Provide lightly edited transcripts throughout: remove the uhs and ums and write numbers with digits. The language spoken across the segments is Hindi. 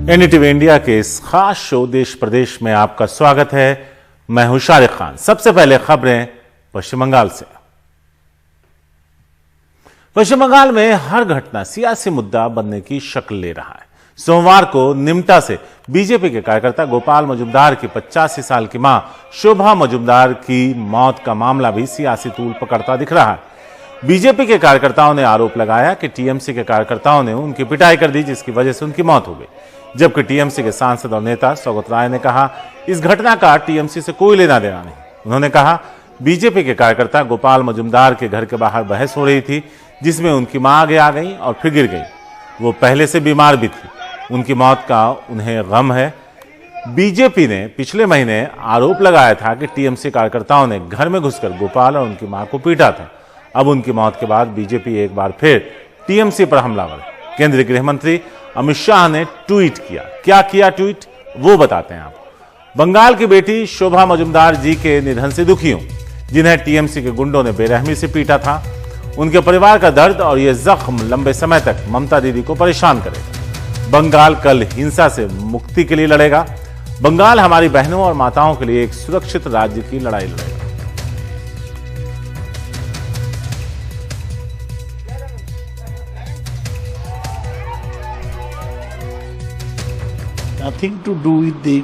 एनडीटीवी इंडिया के इस खास शो देश प्रदेश में आपका स्वागत है। मैं हूं शारिक खान। सबसे पहले खबरें पश्चिम बंगाल से। पश्चिम बंगाल में हर घटना सियासी मुद्दा बनने की शक्ल ले रहा है। सोमवार को निमटा से बीजेपी के कार्यकर्ता गोपाल मजुमदार की 85 साल की मां शोभा मजुमदार की मौत का मामला भी सियासी तूल पकड़ता दिख रहा है। बीजेपी के कार्यकर्ताओं ने आरोप लगाया कि टीएमसी के कार्यकर्ताओं ने उनकी पिटाई कर दी, जिसकी वजह से उनकी मौत हो गई। जबकि टीएमसी के सांसद और नेता सौगत राय ने कहा इस घटना का टीएमसी से कोई लेना देना नहीं। उन्होंने कहा बीजेपी के कार्यकर्ता गोपाल मजुमदार के घर के बाहर बहस हो रही थी, जिसमें उनकी मां आगे आ गई और फिर गिर गई। वो पहले से बीमार भी थी। उनकी मौत का उन्हें गम है। बीजेपी ने पिछले महीने आरोप लगाया था कि टीएमसी कार्यकर्ताओं ने घर में घुसकर गोपाल और उनकी मां को पीटा था। अब उनकी मौत के बाद बीजेपी एक बार फिर टीएमसी पर हमलावर है। केंद्रीय गृह मंत्री अमित शाह ने ट्वीट किया। क्या किया ट्वीट, वो बताते हैं आपको। बंगाल की बेटी शोभा मजुमदार जी के निधन से दुखी हूं, जिन्हें टीएमसी के गुंडों ने बेरहमी से पीटा था। उनके परिवार का दर्द और ये जख्म लंबे समय तक ममता दीदी को परेशान करेगा। बंगाल कल हिंसा से मुक्ति के लिए लड़ेगा। बंगाल हमारी बहनों और माताओं के लिए एक सुरक्षित राज्य की लड़ाई लड़ेगा। Nothing to do with the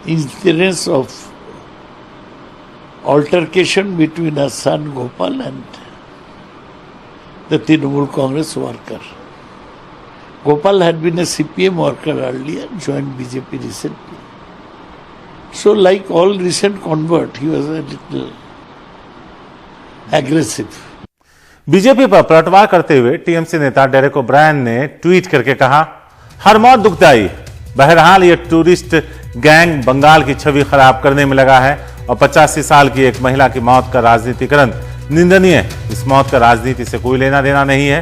incidence of altercation between her son Gopal and the Trinamool Congress worker. Gopal had been a CPM worker earlier, joined BJP recently. So like all recent convert, he was a little aggressive. BJP पर पलटवार करते हुए टीएमसी नेता डेरेक ओब्रायन ने ट्वीट करके कहा हर मौत दुखदाई है। बहरहाल ये टूरिस्ट गैंग बंगाल की छवि खराब करने में लगा है और 85 साल की एक महिला की मौत का राजनीतिकरण निंदनीय है। इस मौत का राजनीति से कोई लेना देना नहीं है।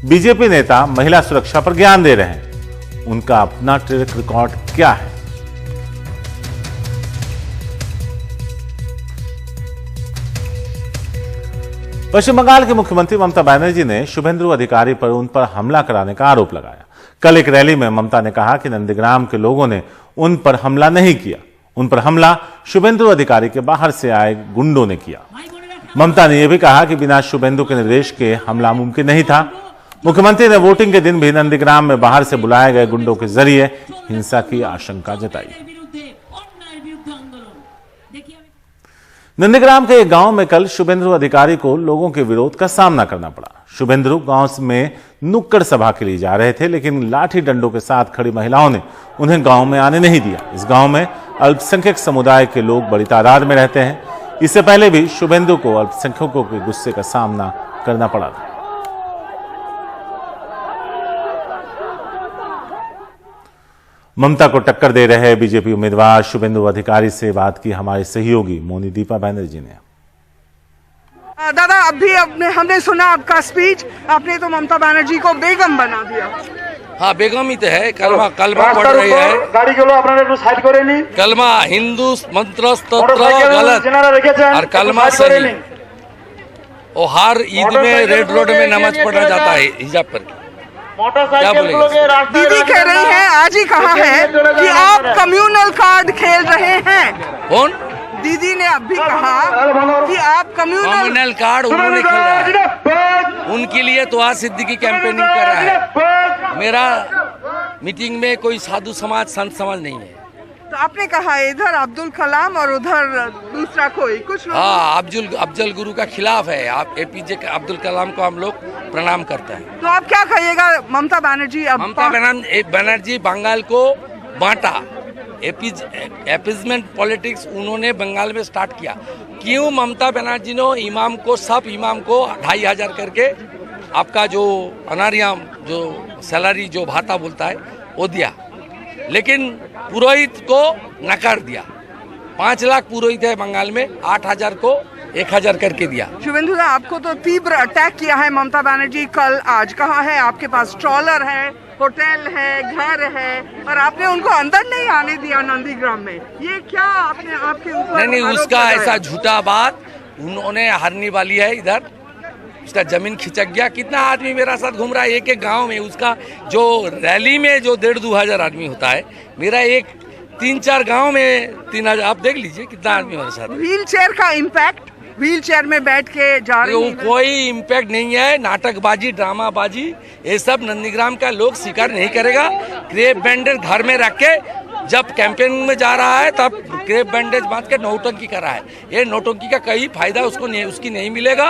बीजेपी नेता महिला सुरक्षा पर ज्ञान दे रहे हैं। उनका अपना ट्रैक रिकॉर्ड क्या है? पश्चिम बंगाल के मुख्यमंत्री ममता बनर्जी ने शुभेंदु अधिकारी पर उन पर हमला कराने का आरोप लगाया। कल एक रैली में ममता ने कहा कि नंदीग्राम के लोगों ने उन पर हमला नहीं किया। उन पर हमला शुभेंदु अधिकारी के बाहर से आए गुंडों ने किया। ममता ने यह भी कहा कि बिना शुभेंदु के निर्देश के हमला मुमकिन नहीं था। मुख्यमंत्री ने वोटिंग के दिन भी नंदीग्राम में बाहर से बुलाए गए गुंडों के जरिए हिंसा की आशंका जताई। नंदीग्राम के एक गांव में कल शुभेंदु अधिकारी को लोगों के विरोध का सामना करना पड़ा। शुभेंदु गांव में नुक्कड़ सभा के लिए जा रहे थे, लेकिन लाठी डंडों के साथ खड़ी महिलाओं ने उन्हें गांव में आने नहीं दिया। इस गांव में अल्पसंख्यक समुदाय के लोग बड़ी तादाद में रहते हैं। इससे पहले भी शुभेंदु को अल्पसंख्यकों के गुस्से का सामना करना पड़ा था। ममता को टक्कर दे रहे बीजेपी उम्मीदवार शुभेंदु अधिकारी से बात की हमारे सहयोगी मोनी दीपा बैनर्जी ने। दादा, अभी हमने सुना आपका स्पीच। आपने तो ममता बनर्जी को बेगम बना दिया। हाँ, बेगम ही तो है। कलमा पढ़ रही है। गाड़ी গুলো আপনারা একটু সাইড করে নিন। कलमा हिंदू मंत्र स्तोत्र गलत और कलमा सही। वो हर ईद में रेड रोड में नमाज पढ़ना जाता है हिजाब पर। क्या बोलेंगे? दीदी कह रही है, आज ही कहा है कि आप कम्युनल कार्ड खेल रहे हैं। कौन? दीदी ने अभी कहा कि आप कम्युनल कार्ड उन्होंने खेल रहा है। उनके लिए तो आज सिद्दीकी कैंपेनिंग कर रहा है। मेरा मीटिंग में कोई साधु समाज संत समाज नहीं है। तो आपने कहा इधर अब्दुल कलाम और उधर दूसरा कोई कुछ। हाँ, अफजल गुरु का खिलाफ है। आप एपीजे अब्दुल कलाम को हम लोग प्रणाम करते हैं। तो आप क्या कहिएगा ममता बनर्जी? ममता बनर्जी बंगाल को बांटा। एपीजमेंट पॉलिटिक्स उन्होंने बंगाल में स्टार्ट किया। क्यों ममता बनर्जी ने इमाम को 2,500 करके आपका जो अनारियाम जो सैलरी जो भाता बोलता है वो दिया, लेकिन पुरोहित को नकार दिया। 5 लाख पुरोहित है बंगाल में, 8,000 को 1,000 करके दिया। शुभेंदु, आपको तो तीव्र अटैक किया है ममता बनर्जी। कल आज कहा है आपके पास ट्रॉलर है, होटल है, घर है, और आपने उनको अंदर नहीं आने दिया नंदीग्राम में। ये क्या आपने आपके ऊपर? नहीं, उसका ऐसा झूठा बात। उन्होंने हारने वाली है इधर उसका जमीन खिंचक गया। कितना आदमी मेरा साथ घूम रहा है एक एक गांव में, उसका जो रैली में जो 1,500-2 हजार आदमी होता है, मेरा एक 3-4 गांव में 3,000, आप देख लीजिए कितना आदमी मेरे साथ। व्हील चेयर का इम्पैक्ट, व्हील चेयर में बैठ के जा रहे हैं, कोई इम्पैक्ट नहीं है। नाटकबाजी, ड्रामाबाजी, ये सब नंदीग्राम का लोग स्वीकार नहीं करेगा। क्रेप बैंडेज घर में रख के जब कैंपेन में जा रहा है तब क्रेप बैंडेज बांध के नौटंकी कर रहा है। ये नौटंकी का कई फायदा उसको नहीं, उसकी नहीं मिलेगा।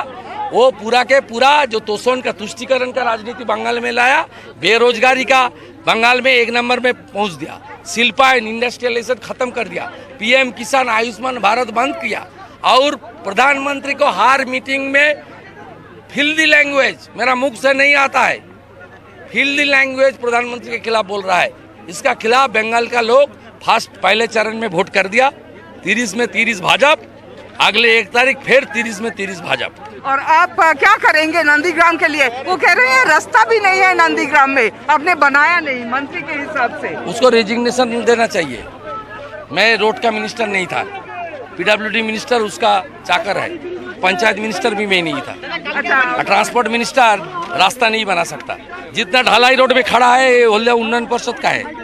वो पूरा के पूरा जो तोषण का, तुष्टिकरण का राजनीति बंगाल में लाया, बेरोजगारी का बंगाल में 1 नंबर में पहुंच दिया, शिल्पा एंड इंडस्ट्रियलाइजेशन खत्म कर दिया, पीएम किसान, आयुष्मान भारत बंद किया, और प्रधानमंत्री को हर मीटिंग में फिल्दी लैंग्वेज, मेरा मुख से नहीं आता है, फिल्दी लैंग्वेज प्रधानमंत्री के खिलाफ बोल रहा है। इसका खिलाफ बंगाल का लोग पहले चरण में वोट कर दिया, 30 में 30 भाजपा, अगले 1 तारीख फिर 30 में 30 भाजपा। और आप क्या करेंगे नंदीग्राम के लिए? वो कह रहे हैं रास्ता भी नहीं है नंदीग्राम में, आपने बनाया नहीं मंत्री के हिसाब से। उसको रेजिग्नेशन देना चाहिए। मैं रोड का मिनिस्टर नहीं था, पीडब्ल्यूडी मिनिस्टर उसका चाकर है, पंचायत मिनिस्टर भी मैं नहीं था, अच्छा, ट्रांसपोर्ट मिनिस्टर रास्ता नहीं बना सकता। जितना ढलाई रोड में खड़ा है उन्नयन परिषद का है।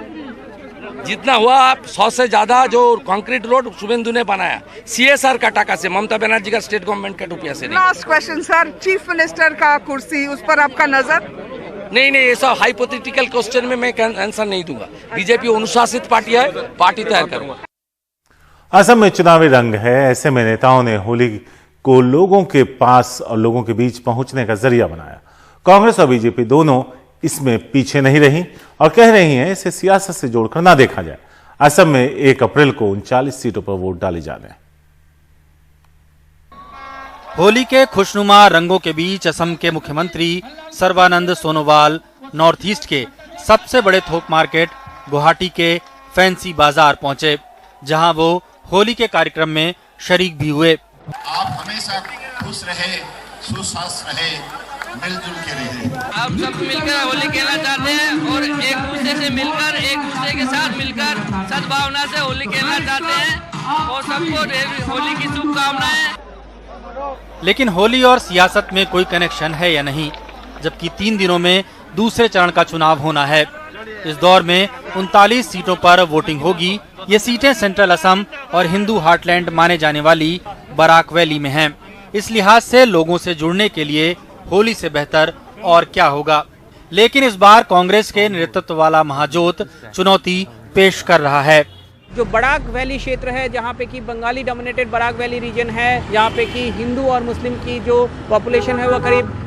जितना हुआ 100 से ज्यादा जो कंक्रीट रोड शुभेंदु ने बनाया, CSR का टाका से, ममता बनर्जी का स्टेट गवर्नमेंट का रुपया से नहीं। Last question sir, chief minister का कुर्सी, उस पर आपका नजर? नहीं, ये सब हाइपोथेटिकल क्वेश्चन में मैं आंसर नहीं दूंगा। बीजेपी अनुशासित पार्टी है, पार्टी तैयार करूंगा। असम में चुनावी रंग है, ऐसे में नेताओं ने होली को लोगों के पास और लोगों के बीच पहुंचने का जरिया बनाया। कांग्रेस और बीजेपी दोनों इसमें पीछे नहीं रही और कह रही हैं इसे सियासत से जोड़कर ना देखा जाए। असम में 1 अप्रैल को 39 सीटों पर वोट डाले जाने। होली के खुशनुमा रंगों के बीच असम के मुख्यमंत्री सर्बानंद सोनोवाल नॉर्थ ईस्ट के सबसे बड़े थोक मार्केट गुवाहाटी के फैंसी बाजार पहुंचे, जहां वो होली के कार्यक्रम में शरीक भी हुए। आप हमेशा खुश रहे, सुस्वस्थ रहे, मिलजुल के रहे। आप सब मिलकर होली खेलना चाहते हैं और एक दूसरे से मिलकर, एक दूसरे के साथ मिलकर सद्भावना से होली खेलना चाहते हैं और सबको होली की शुभकामनाएं। लेकिन होली और सियासत में कोई कनेक्शन है या नहीं, जबकि 3 दिनों में दूसरे चरण का चुनाव होना है। इस दौर में 39 सीटों पर वोटिंग होगी। ये सीटें सेंट्रल असम और हिंदू हार्टलैंड माने जाने वाली बराक वैली में हैं। इस लिहाज से लोगों से जुड़ने के लिए होली से बेहतर और क्या होगा। लेकिन इस बार कांग्रेस के नेतृत्व वाला महाजोत चुनौती पेश कर रहा है। जो बराक वैली क्षेत्र है, जहाँ पे कि Bengali dominated Barak valley region है, जहाँ पे कि हिंदू और मुस्लिम की जो पॉपुलेशन है वो करीब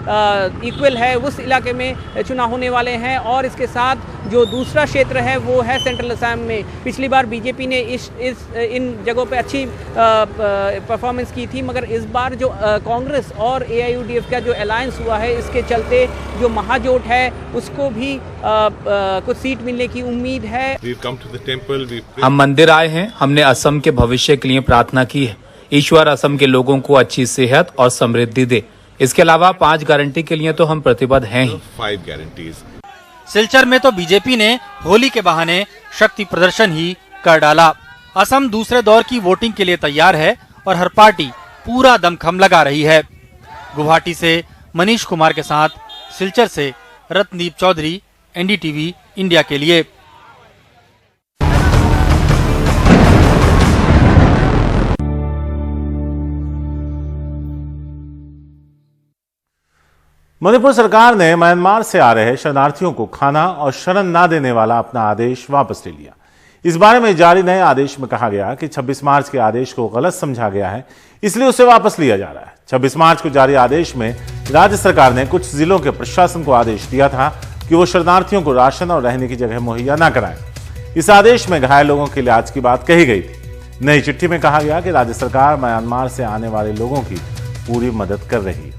इक्वल है, उस इलाके में चुनाव होने वाले हैं। और इसके साथ जो दूसरा क्षेत्र है वो है सेंट्रल असम में। पिछली बार बीजेपी ने इन जगहों पे अच्छी परफॉर्मेंस की थी, मगर इस बार जो कांग्रेस और AIUDF का जो अलायंस हुआ है, इसके चलते जो महाजोट है उसको भी कुछ सीट मिलने की उम्मीद है। हम मंदिर आए हैं, हमने असम के भविष्य के लिए प्रार्थना की है। ईश्वर असम के लोगों को अच्छी सेहत और समृद्धि दे। इसके अलावा 5 गारंटी के लिए तो हम प्रतिबद्ध हैं ही। 5 गारंटीज। सिलचर में तो बीजेपी ने होली के बहाने शक्ति प्रदर्शन ही कर डाला। असम दूसरे दौर की वोटिंग के लिए तैयार है और हर पार्टी पूरा दमखम लगा रही है। गुवाहाटी से मनीष कुमार के साथ सिलचर से रत्नदीप चौधरी, NDTV इंडिया के लिए। मणिपुर सरकार ने म्यांमार से आ रहे शरणार्थियों को खाना और शरण ना देने वाला अपना आदेश वापस ले लिया। इस बारे में जारी नए आदेश में कहा गया कि 26 मार्च के आदेश को गलत समझा गया है, इसलिए उसे वापस लिया जा रहा है। 26 मार्च को जारी आदेश में राज्य सरकार ने कुछ जिलों के प्रशासन को आदेश दिया था कि वो शरणार्थियों को राशन और रहने की जगह मुहैया न कराएं। इस आदेश में घायल लोगों के इलाज की बात कही गई थी। नई चिट्ठी में कहा गया कि राज्य सरकार म्यांमार से आने वाले लोगों की पूरी मदद कर रही है।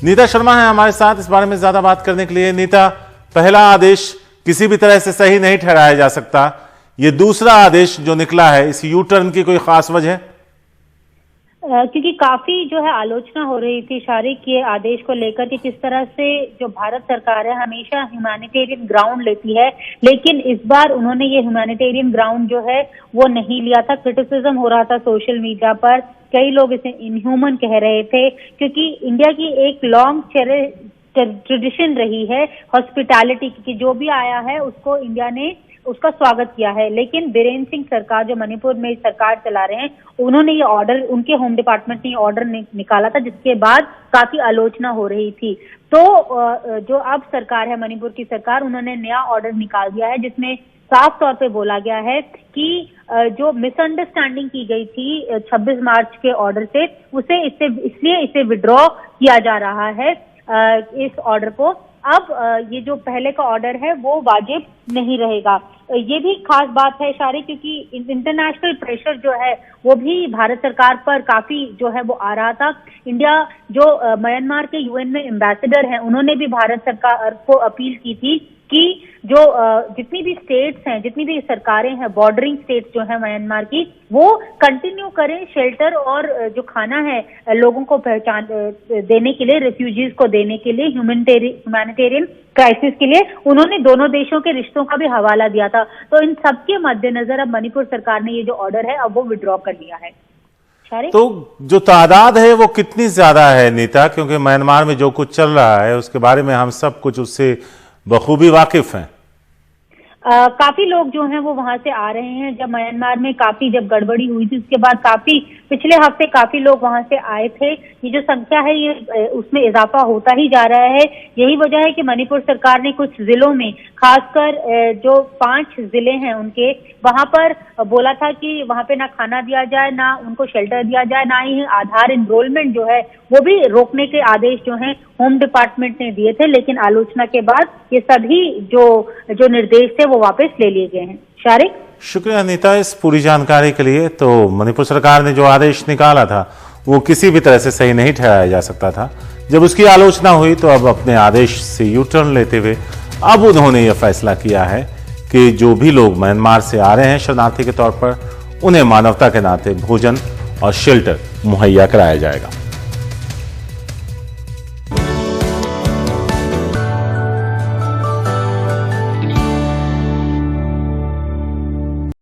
नीता शर्मा है हमारे साथ इस बारे में ज्यादा बात करने के लिए। नीता, पहला आदेश किसी भी तरह से सही नहीं ठहराया जा सकता, ये दूसरा आदेश जो निकला है, इस यू टर्न की कोई खास वजह? क्योंकि काफी जो है आलोचना हो रही थी शारिक के आदेश को लेकर कि किस तरह से जो भारत सरकार है हमेशा ह्यूमैनिटेरियन ग्राउंड लेती है, लेकिन इस बार उन्होंने ये ह्यूमैनिटेरियन ग्राउंड जो है वो नहीं लिया था। क्रिटिसिज्म हो रहा था सोशल मीडिया पर, कई लोग इसे इनह्यूमन कह रहे थे, क्योंकि इंडिया की एक लॉन्ग ट्रेडिशन रही है हॉस्पिटैलिटी की, जो भी आया है उसको इंडिया ने उसका स्वागत किया है। लेकिन बीरेन सिंह सरकार जो मणिपुर में सरकार चला रहे हैं, उन्होंने ये ऑर्डर, उनके होम डिपार्टमेंट ने ये ऑर्डर निकाला था, जिसके बाद काफी आलोचना हो रही थी। तो जो अब सरकार है मणिपुर की सरकार, उन्होंने नया ऑर्डर निकाल दिया है जिसमें साफ तौर पे बोला गया है कि जो मिसअंडरस्टैंडिंग की गई थी 26 मार्च के ऑर्डर से, उसे इसलिए इसे विड्रॉ किया जा रहा है इस ऑर्डर को। अब ये जो पहले का ऑर्डर है वो वाजिब नहीं रहेगा। ये भी खास बात है शारिक, क्योंकि इंटरनेशनल प्रेशर जो है वो भी भारत सरकार पर काफी जो है वो आ रहा था। इंडिया जो म्यांमार के यूएन में एम्बेसडर हैं, उन्होंने भी भारत सरकार को अपील की थी कि जो जितनी भी स्टेट्स हैं, जितनी भी सरकारें हैं, बॉर्डरिंग स्टेट्स जो है म्यांमार की, वो कंटिन्यू करें शेल्टर और जो खाना है लोगों को पहचान देने के लिए, रेफ्यूजीज को देने के लिए, ह्यूमैनिटेरियन क्राइसिस के लिए। उन्होंने दोनों देशों के रिश्तों का भी हवाला दिया था। तो इन सबके मद्देनजर अब मणिपुर सरकार ने ये जो ऑर्डर है अब वो विड्रॉ कर लिया है। तो जो तादाद है वो कितनी ज्यादा है नीता, क्योंकि म्यांमार में जो कुछ चल रहा है उसके बारे में हम सब कुछ उससे बखूबी वाकिफ हैं। काफी लोग जो हैं वो वहां से आ रहे हैं। जब म्यांमार में काफी जब गड़बड़ी हुई थी उसके बाद काफी पिछले हफ्ते काफी लोग वहां से आए थे। ये जो संख्या है ये उसमें इजाफा होता ही जा रहा है। यही वजह है कि मणिपुर सरकार ने कुछ जिलों में, खासकर जो 5 जिले हैं उनके, वहां पर बोला था कि वहां पे ना खाना दिया जाए, ना उनको शेल्टर दिया जाए, ना ही आधार एनरोलमेंट जो है वो भी रोकने के आदेश जो हैं होम डिपार्टमेंट ने दिए थे। लेकिन आलोचना के बाद ये सभी जो निर्देश थे वो वापस ले लिए गए हैं। शारिक, शुक्रिया नीता इस पूरी जानकारी के लिए। तो मणिपुर सरकार ने जो आदेश निकाला था वो किसी भी तरह से सही नहीं ठहराया जा सकता था। जब उसकी आलोचना हुई तो अब अपने आदेश से यू टर्न लेते हुए अब उन्होंने यह फैसला किया है कि जो भी लोग म्यांमार से आ रहे हैं शरणार्थी के तौर पर, उन्हें मानवता के नाते भोजन और शेल्टर मुहैया कराया जाएगा।